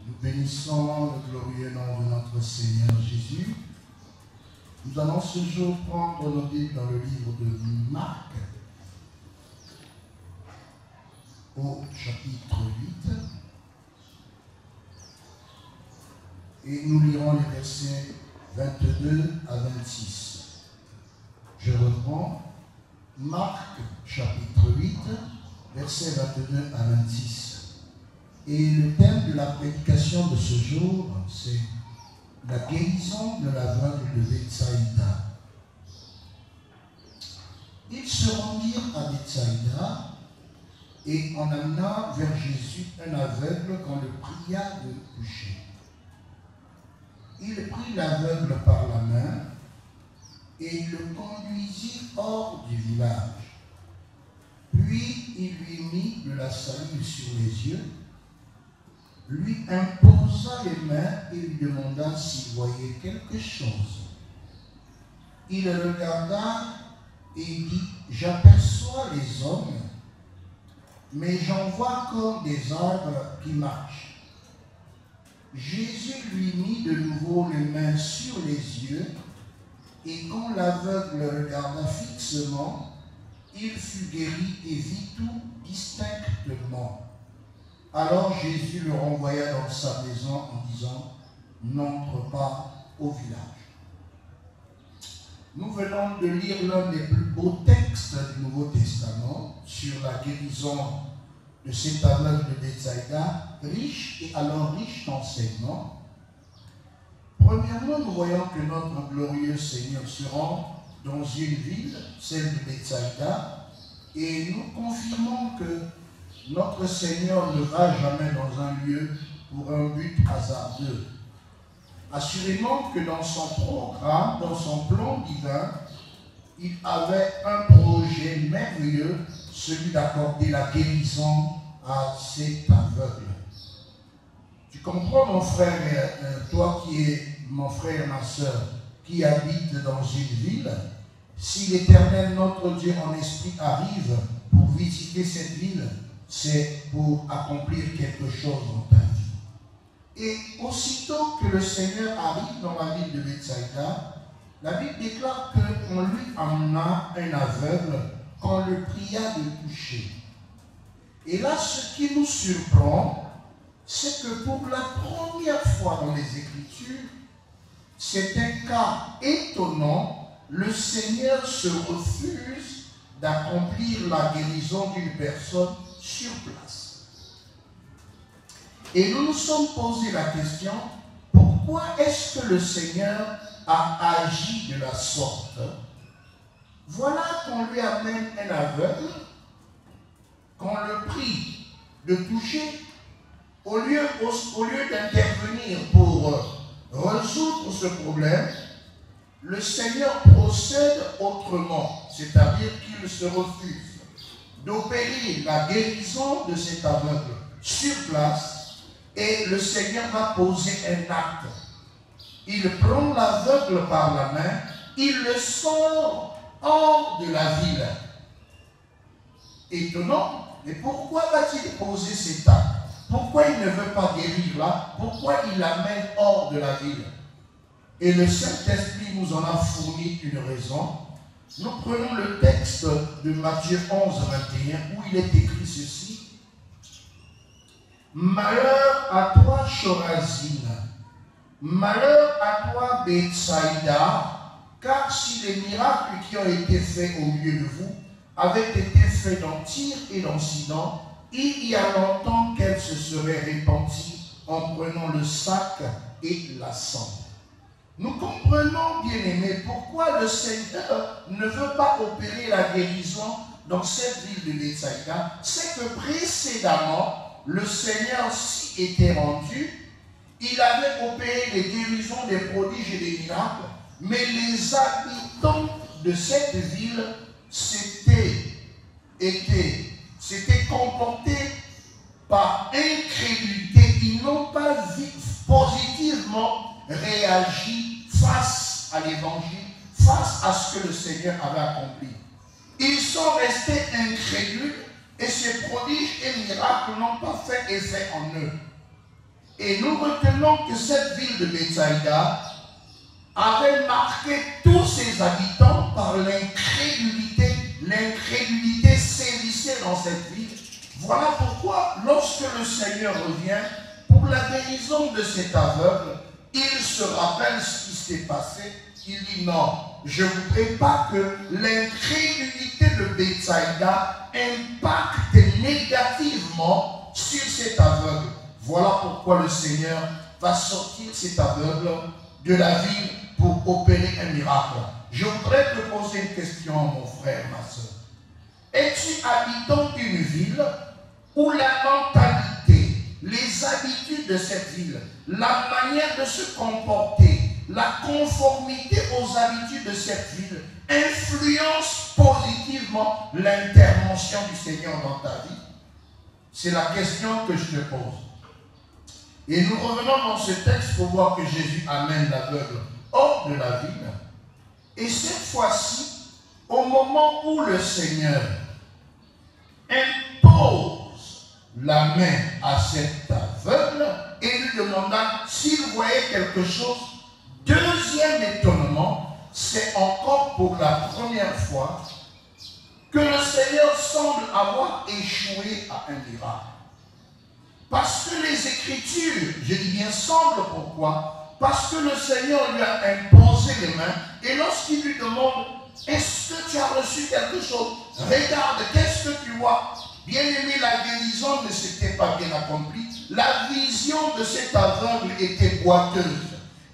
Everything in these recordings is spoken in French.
Nous bénissons le glorieux nom de notre Seigneur Jésus. Nous allons ce jour prendre nos Bibles dans le livre de Marc, au chapitre 8. Et nous lirons les versets 22 à 26. Je reprends Marc, chapitre 8, versets 22 à 26. Et le thème de la prédication de ce jour, c'est la guérison de l'aveugle de Bethsaïda. Ils se rendirent à Bethsaïda et en amenant vers Jésus un aveugle qu'on le pria de toucher. Il prit l'aveugle par la main et le conduisit hors du village. Puis il lui mit de la salive sur les yeux, lui imposa les mains et lui demanda s'il voyait quelque chose. Il regarda et dit, « J'aperçois les hommes, mais j'en vois comme des arbres qui marchent. » Jésus lui mit de nouveau les mains sur les yeux, et quand l'aveugle regarda fixement, il fut guéri et vit tout distinctement. Alors Jésus le renvoya dans sa maison en disant, « N'entre pas au village. » Nous venons de lire l'un des plus beaux textes du Nouveau Testament sur la guérison de cet aveugle de Bethsaïda, riche et alors riche d'enseignements. Premièrement, nous voyons que notre glorieux Seigneur se rend dans une ville, celle de Bethsaïda, et nous confirmons que notre Seigneur ne va jamais dans un lieu pour un but hasardeux. Assurément que dans son programme, dans son plan divin, il avait un projet merveilleux, celui d'accorder la guérison à cet aveugle. Tu comprends, mon frère, toi qui es mon frère, ma soeur, qui habite dans une ville, si l'Éternel, notre Dieu en esprit, arrive pour visiter cette ville, c'est pour accomplir quelque chose dans ta vie. Et aussitôt que le Seigneur arrive dans la ville de Bethsaïda, la Bible déclare qu'on lui amena un aveugle qu'on le pria de toucher. Et là, ce qui nous surprend, c'est que pour la première fois dans les Écritures, c'est un cas étonnant, le Seigneur se refuse d'accomplir la guérison d'une personne sur place. Et nous nous sommes posé la question, pourquoi est-ce que le Seigneur a agi de la sorte? Voilà qu'on lui amène un aveugle, qu'on le prie de toucher, au lieu d'intervenir pour résoudre ce problème, le Seigneur procède autrement, c'est-à-dire qu'il se refuse d'opérer la guérison de cet aveugle sur place, et le Seigneur va poser un acte. Il prend l'aveugle par la main, il le sort hors de la ville. Étonnant, mais pourquoi va-t-il poser cet acte? Pourquoi il ne veut pas guérir là? Pourquoi il l'amène hors de la ville? Et le Saint-Esprit nous en a fourni une raison. Nous prenons le texte de Matthieu 11, 21, où il est écrit ceci. Malheur à toi, Chorazine, malheur à toi, Bethsaïda, car si les miracles qui ont été faits au milieu de vous avaient été faits dans Tyr et dans Sidon, il y a longtemps qu'elle se serait répandue en prenant le sac et la cendre. Nous comprenons, bien-aimés, pourquoi le Seigneur ne veut pas opérer la guérison dans cette ville de Bethsaïda. C'est que précédemment, le Seigneur s'y était rendu, il avait opéré les guérisons, des prodiges et des miracles, mais les habitants de cette ville s'étaient comportés par incrédulité. Ils n'ont pas positivement réagi face à l'évangile, face à ce que le Seigneur avait accompli. Ils sont restés incrédules et ces prodiges et miracles n'ont pas fait effet en eux. Et nous retenons que cette ville de Bethsaïda avait marqué tous ses habitants par l'incrédulité. L'incrédulité sévissait dans cette ville. Voilà pourquoi, lorsque le Seigneur revient pour la guérison de cet aveugle, il se rappelle ce qui s'est passé. Il dit non, je ne voudrais pas que l'incrédulité de Bethsaïda impacte négativement sur cet aveugle. Voilà pourquoi le Seigneur va sortir cet aveugle de la ville pour opérer un miracle. Je voudrais te poser une question, mon frère, ma soeur. Es-tu habitant d'une ville où la mentalité, les habitudes de cette ville, la manière de se comporter, la conformité aux habitudes de cette ville influence positivement l'intervention du Seigneur dans ta vie? C'est la question que je te pose. Et nous revenons dans ce texte pour voir que Jésus amène l'aveugle hors de la ville. Et cette fois-ci, au moment où le Seigneur impose la main à cet aveugle et lui demanda s'il voyait quelque chose, deuxième étonnement, c'est encore pour la première fois que le Seigneur semble avoir échoué à un miracle. Parce que les Écritures, je dis bien semble, pourquoi? Parce que le Seigneur lui a imposé les mains et lorsqu'il lui demande est-ce que tu as reçu quelque chose? Regarde, qu'est-ce que tu vois? Bien aimé, la guérison ne s'était pas bien accomplie. La vision de cet aveugle était boiteuse.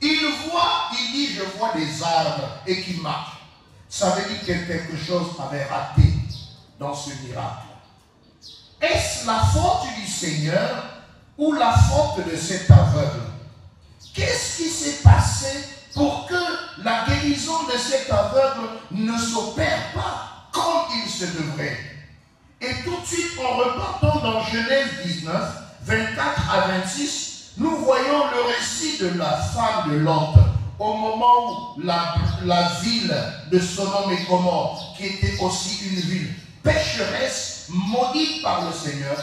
Il voit, il dit, je vois des arbres et qui marchent. Ça veut dire que quelque chose avait raté dans ce miracle. Est-ce la faute du Seigneur ou la faute de cet aveugle? Qu'est-ce qui s'est passé pour que la guérison de cet aveugle ne s'opère pas comme il se devrait? Et tout de suite, en repartant dans Genèse 19, 24 à 26, nous voyons le récit de la femme de Lot, au moment où la ville de Sodome et Gomorrhe, qui était aussi une ville pécheresse, maudite par le Seigneur,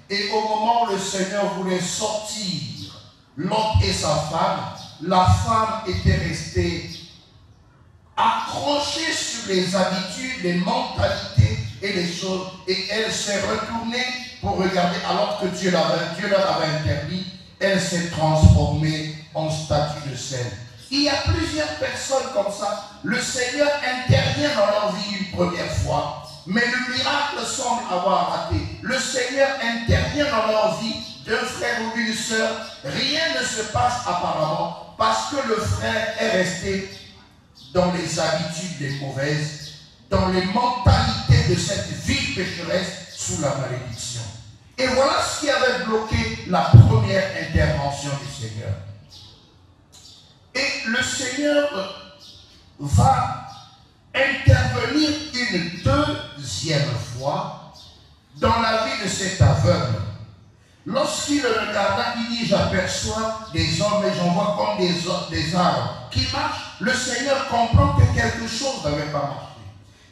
et au moment où le Seigneur voulait sortir Lot et sa femme, la femme était restée accrochée sur les habitudes, les mentalités et les choses, et elle s'est retournée pour regarder, alors que Dieu leur avait interdit, elle s'est transformée en statue de sel. Il y a plusieurs personnes comme ça. Le Seigneur intervient dans leur vie une première fois, mais le miracle semble avoir raté. Le Seigneur intervient dans leur vie d'un frère ou d'une sœur. Rien ne se passe apparemment parce que le frère est resté dans les habitudes les mauvaises, dans les mentalités de cette ville pécheresse sous la malédiction. Et voilà ce qui avait bloqué la première intervention du Seigneur. Et le Seigneur va intervenir une deuxième fois dans la vie de cet aveugle. Lorsqu'il le regarda, il dit, j'aperçois des hommes et j'en vois comme des arbres qui marchent. Le Seigneur comprend que quelque chose n'avait pas marché.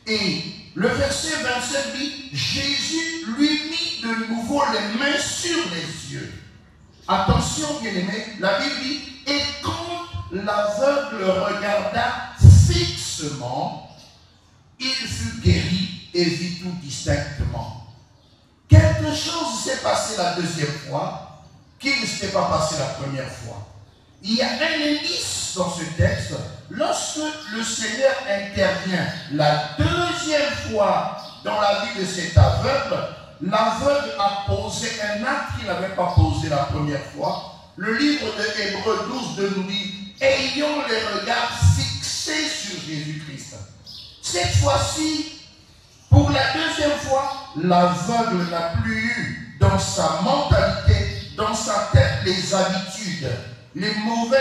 Et le verset 27 dit, Jésus lui mit de nouveau les mains sur les yeux. Attention, bien-aimés, la Bible dit, et quand l'aveugle regarda fixement, il fut guéri et vit tout distinctement. Quelque chose s'est passé la deuxième fois qui ne s'était pas passé la première fois. Il y a un indice dans ce texte. Lorsque le Seigneur intervient la deuxième fois dans la vie de cet aveugle, l'aveugle a posé un acte qu'il n'avait pas posé la première fois. Le livre de Hébreux 12 nous dit, ayons les regards fixés sur Jésus-Christ. Cette fois-ci, pour la deuxième fois, l'aveugle n'a plus eu dans sa mentalité, dans sa tête, les habitudes, les mauvais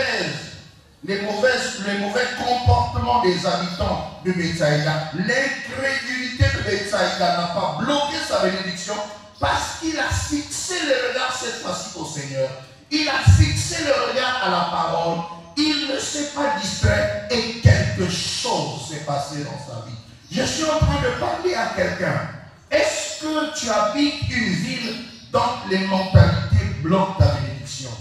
comportements des habitants de Bethsaïda. L'incrédulité de Bethsaïda n'a pas bloqué sa bénédiction parce qu'il a fixé le regard cette fois-ci au Seigneur. Il a fixé le regard à la parole. Il ne s'est pas distrait et quelque chose s'est passé dans sa vie. Je suis en train de parler à quelqu'un. Est-ce que tu habites une ville dont les mentalités bloquent ta bénédiction?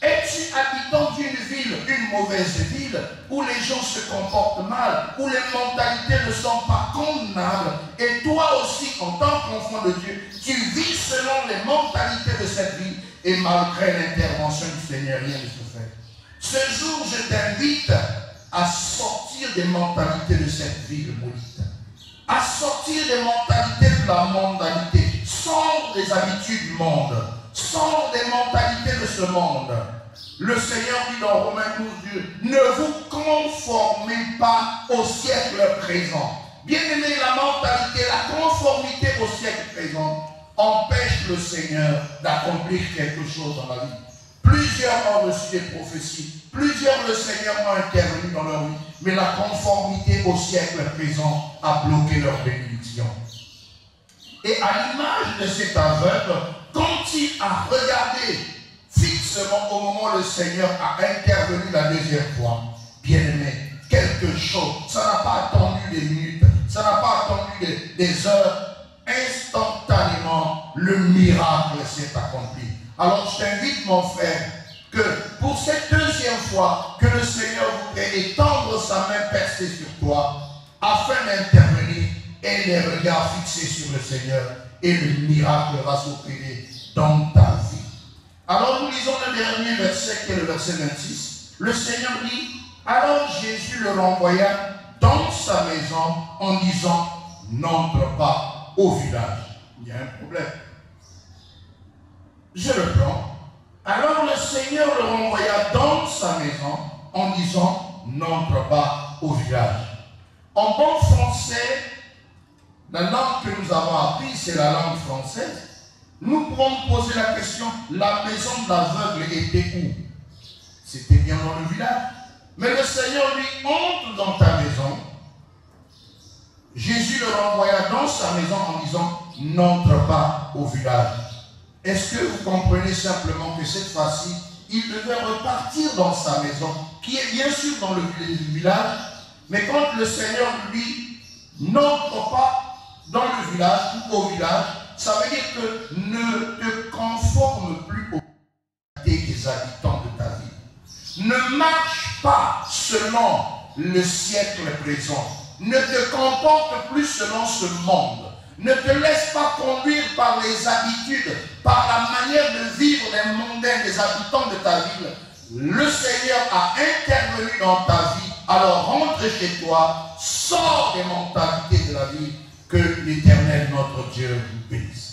Es-tu habitant d'une ville, une mauvaise ville, où les gens se comportent mal, où les mentalités ne sont pas convenables, et toi aussi, en tant qu'enfant de Dieu, tu vis selon les mentalités de cette ville, et malgré l'intervention du Seigneur, rien ne se fait. Ce jour, je t'invite à sortir des mentalités de cette ville maudite, à sortir des mentalités de la mondanité, sors des habitudes du monde, sors des mentalités de ce monde. Le Seigneur dit dans Romains 12, ne vous conformez pas au siècle présent. Bien-aimé, la mentalité, la conformité au siècle présent empêche le Seigneur d'accomplir quelque chose dans la vie. Plusieurs ont reçu des prophéties, plusieurs le Seigneur ont intervenu dans leur vie, mais la conformité au siècle présent a bloqué leur bénédiction. Et à l'image de cet aveugle, quand il a regardé fixement au moment où le Seigneur a intervenu la deuxième fois, bien-aimé, quelque chose, ça n'a pas attendu des minutes, ça n'a pas attendu des heures, instantanément, le miracle s'est accompli. Alors je t'invite, mon frère, que pour cette deuxième fois, que le Seigneur voudrait étendre sa main percée sur toi, afin d'intervenir et les regards fixés sur le Seigneur, et le miracle va s'opérer dans ta vie. Alors nous lisons le dernier verset qui est le verset 26. Le Seigneur dit, alors Jésus le renvoya dans sa maison en disant, n'entre pas au village. Il y a un problème. Je le prends. Alors le Seigneur le renvoya dans sa maison en disant, n'entre pas au village. En bon français, la langue que nous avons apprise, c'est la langue française. Nous pouvons poser la question, la maison de l'aveugle était où? C'était bien dans le village. Mais le Seigneur lui entre dans ta maison. Jésus le renvoya dans sa maison en disant, n'entre pas au village. Est-ce que vous comprenez simplement que cette fois-ci, il devait repartir dans sa maison, qui est bien sûr dans le village, mais quand le Seigneur lui dit, n'entre pas dans le village ou au village, ça veut dire que ne te conforme plus aux qualités des habitants de ta vie. Ne marche pas selon le siècle présent. Ne te comporte plus selon ce monde. Ne te laisse pas conduire par les habitudes, par la manière de vivre des mondains, des habitants de ta ville. Le Seigneur a intervenu dans ta vie. Alors rentre chez toi, sors des mentalités de la vie. Que l'Éternel, notre Dieu, vous bénisse.